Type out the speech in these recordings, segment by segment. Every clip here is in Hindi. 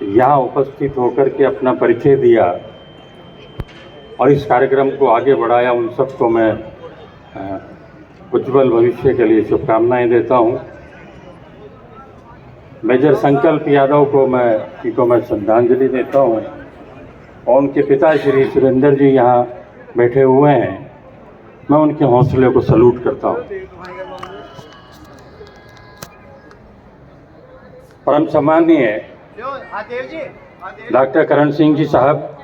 यहाँ उपस्थित होकर के अपना परिचय दिया और इस कार्यक्रम को आगे बढ़ाया, उन सबको मैं उज्जवल भविष्य के लिए शुभकामनाएं देता हूँ। मेजर संकल्प यादव को मैं श्रद्धांजलि देता हूँ और उनके पिता श्री सुरेंद्र जी यहाँ बैठे हुए हैं, मैं उनके हौसले को सलूट करता हूँ। परम सम्माननीय डॉक्टर करण सिंह जी साहब,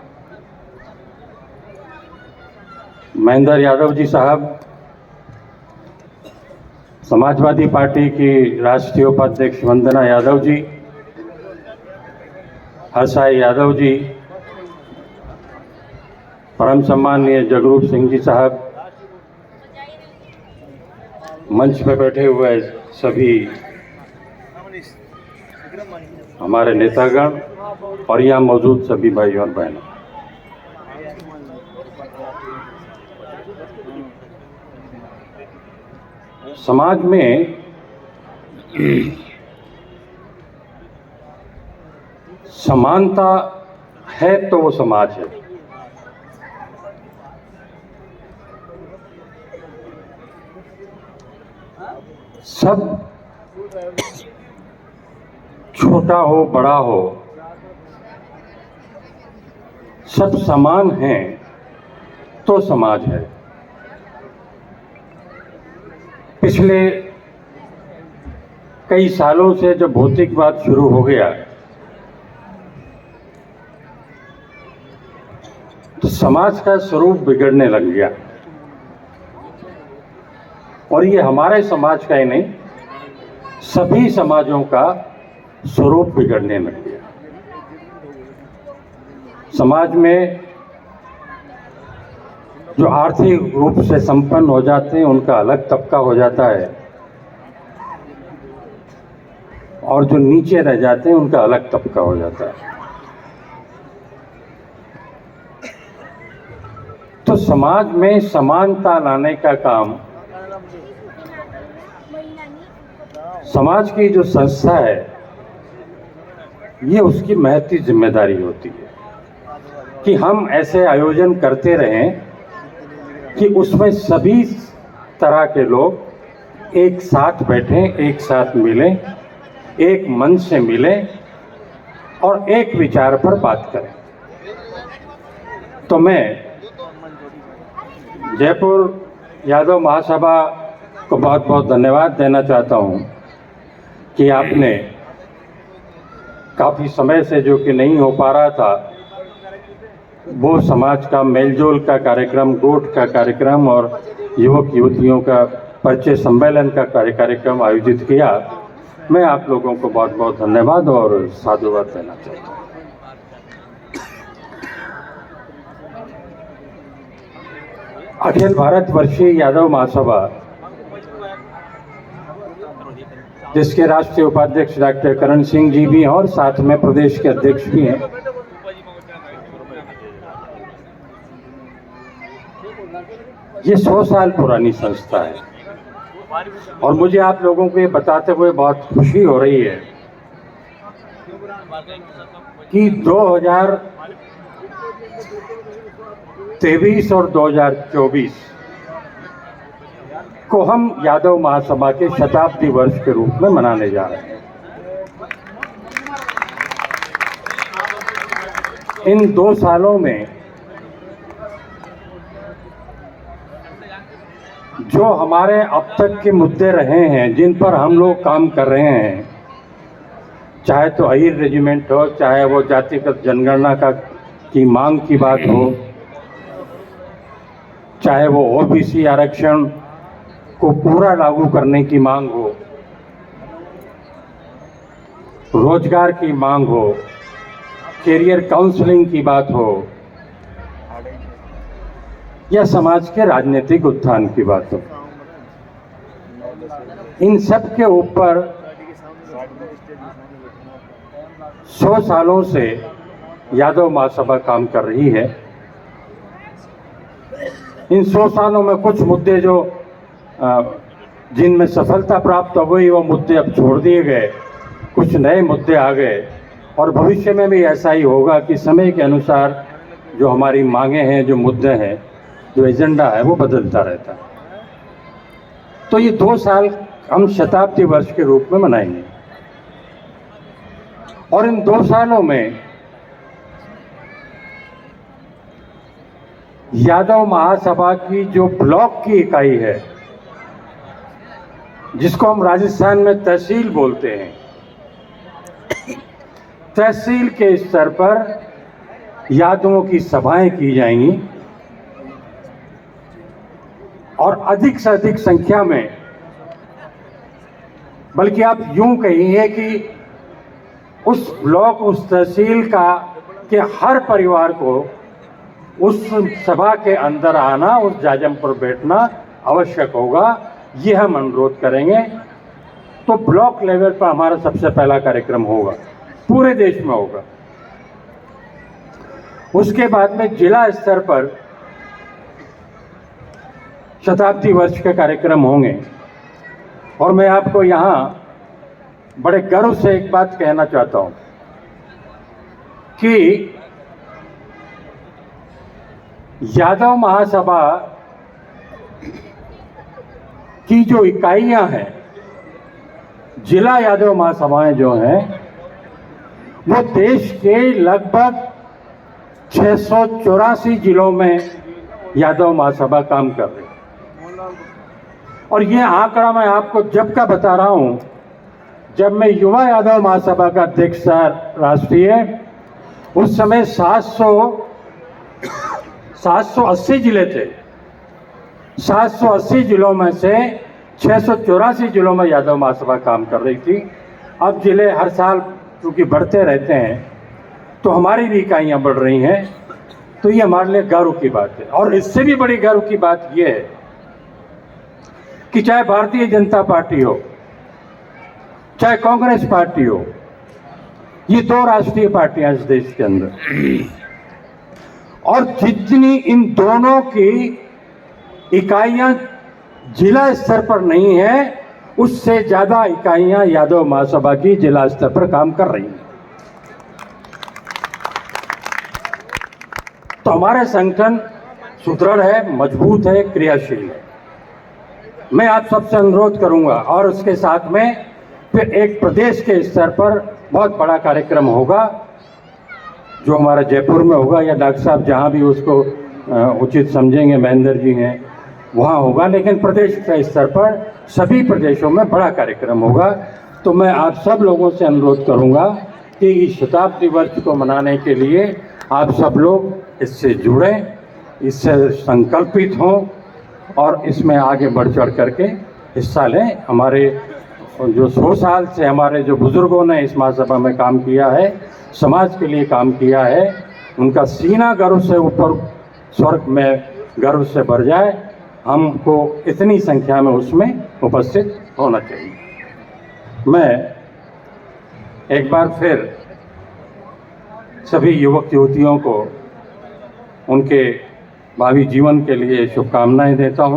महेंद्र यादव जी साहब, समाजवादी पार्टी की राष्ट्रीय उपाध्यक्ष वंदना यादव जी, हर्षाई यादव जी, परम सम्माननीय जगरूप सिंह जी साहब, मंच पर बैठे हुए सभी हमारे नेतागण और यहाँ मौजूद सभी भाई और बहनों, समाज में समानता है तो वो समाज है। सब छोटा हो बड़ा हो, सब समान हैं तो समाज है। पिछले कई सालों से जब भौतिकवाद शुरू हो गया तो समाज का स्वरूप बिगड़ने लग गया, और ये हमारे समाज का ही नहीं, सभी समाजों का स्वरूप बिगड़ने लग गया। समाज में जो आर्थिक रूप से संपन्न हो जाते हैं उनका अलग तबका हो जाता है, और जो नीचे रह जाते हैं उनका अलग तबका हो जाता है। तो समाज में समानता लाने का काम समाज की जो संस्था है, ये उसकी महती जिम्मेदारी होती है कि हम ऐसे आयोजन करते रहें कि उसमें सभी तरह के लोग एक साथ बैठें, एक साथ मिलें, एक मंच से मिलें और एक विचार पर बात करें। तो मैं जयपुर यादव महासभा को बहुत बहुत धन्यवाद देना चाहता हूं कि आपने काफ़ी समय से जो कि नहीं हो पा रहा था, वो समाज का मेलजोल का कार्यक्रम, गोठ का कार्यक्रम और युवक युवतियों का परिचय सम्मेलन का कार्यक्रम आयोजित किया। मैं आप लोगों को बहुत बहुत धन्यवाद और साधुवाद देना चाहता हूँ। अखिल भारत वर्षीय यादव महासभा, जिसके राष्ट्रीय उपाध्यक्ष डॉक्टर करण सिंह जी भी हैं और साथ में प्रदेश के अध्यक्ष भी हैं, ये 100 साल पुरानी संस्था है और मुझे आप लोगों को ये बताते हुए बहुत खुशी हो रही है कि 2023 और 2024 को हम यादव महासभा के शताब्दी वर्ष के रूप में मनाने जा रहे हैं। इन 2 सालों में जो हमारे अब तक के मुद्दे रहे हैं, जिन पर हम लोग काम कर रहे हैं, चाहे तो अहीर रेजिमेंट हो, चाहे वो जातिगत जनगणना की मांग की बात हो, चाहे वो ओबीसी आरक्षण को पूरा लागू करने की मांग हो, रोजगार की मांग हो, कैरियर काउंसलिंग की बात हो, या समाज के राजनीतिक उत्थान की बात हो, इन सब के ऊपर 100 सालों से यादव महासभा काम कर रही है। इन 100 सालों में कुछ मुद्दे जो जिनमें सफलता प्राप्त हो गई, वो मुद्दे अब छोड़ दिए गए, कुछ नए मुद्दे आ गए और भविष्य में भी ऐसा ही होगा कि समय के अनुसार जो हमारी मांगे हैं, जो मुद्दे हैं, जो एजेंडा है, वो बदलता रहता है। तो ये 2 साल हम शताब्दी वर्ष के रूप में मनाएंगे और इन 2 सालों में यादव महासभा की जो ब्लॉक की इकाई है, जिसको हम राजस्थान में तहसील बोलते हैं, तहसील के स्तर पर यादवों की सभाएं की जाएंगी और अधिक से अधिक संख्या में, बल्कि आप यूं कहिए कि उस ब्लॉक, उस तहसील का के हर परिवार को उस सभा के अंदर आना, उस जाजम पर बैठना आवश्यक होगा। ये हम अनुरोध करेंगे। तो ब्लॉक लेवल पर हमारा सबसे पहला कार्यक्रम होगा, पूरे देश में होगा। उसके बाद में जिला स्तर पर शताब्दी वर्ष के कार्यक्रम होंगे और मैं आपको यहाँ बड़े गर्व से एक बात कहना चाहता हूँ कि यादव महासभा की जो इकाइयां हैं, जिला यादव महासभाएं जो हैं, वो देश के लगभग 684 जिलों में यादव महासभा काम कर रही है। और ये आंकड़ा मैं आपको जब का बता रहा हूं, जब मैं युवा यादव महासभा का अध्यक्ष था राष्ट्रीय, उस समय 780 जिले थे। 780 जिलों में से 684 जिलों में यादव महासभा काम कर रही थी। अब जिले हर साल क्योंकि बढ़ते रहते हैं, तो हमारी भी इकाइयाँ बढ़ रही हैं। तो ये हमारे लिए गर्व की बात है। और इससे भी बड़ी गर्व की बात ये है कि चाहे भारतीय जनता पार्टी हो, चाहे कांग्रेस पार्टी हो, ये 2 राष्ट्रीय पार्टियां इस देश के अंदर, और जितनी इन दोनों की इकाइयां जिला स्तर पर नहीं है, उससे ज्यादा इकाइयां यादव महासभा की जिला स्तर पर काम कर रही हैं। तो हमारा संगठन सुदृढ़ है, मजबूत है, क्रियाशील है। मैं आप सबसे अनुरोध करूंगा और उसके साथ में फिर एक प्रदेश के स्तर पर बहुत बड़ा कार्यक्रम होगा, जो हमारा जयपुर में होगा, या डॉक्टर साहब जहां भी उसको उचित समझेंगे, महेंद्र जी हैं, वहाँ होगा। लेकिन प्रदेश के स्तर पर सभी प्रदेशों में बड़ा कार्यक्रम होगा। तो मैं आप सब लोगों से अनुरोध करूँगा कि इस शताब्दी वर्ष को मनाने के लिए आप सब लोग इससे जुड़ें, इससे संकल्पित हों और इसमें आगे बढ़ चढ़ करके हिस्सा लें। हमारे जो 100 साल से हमारे जो बुजुर्गों ने इस महासभा में काम किया है, समाज के लिए काम किया है, उनका सीना गर्व से ऊपर स्वर्ग में गर्व से भर जाए। हमको इतनी संख्या में उसमें उपस्थित होना चाहिए। मैं एक बार फिर सभी युवक युवतियों को उनके भावी जीवन के लिए शुभकामनाएं देता हूं।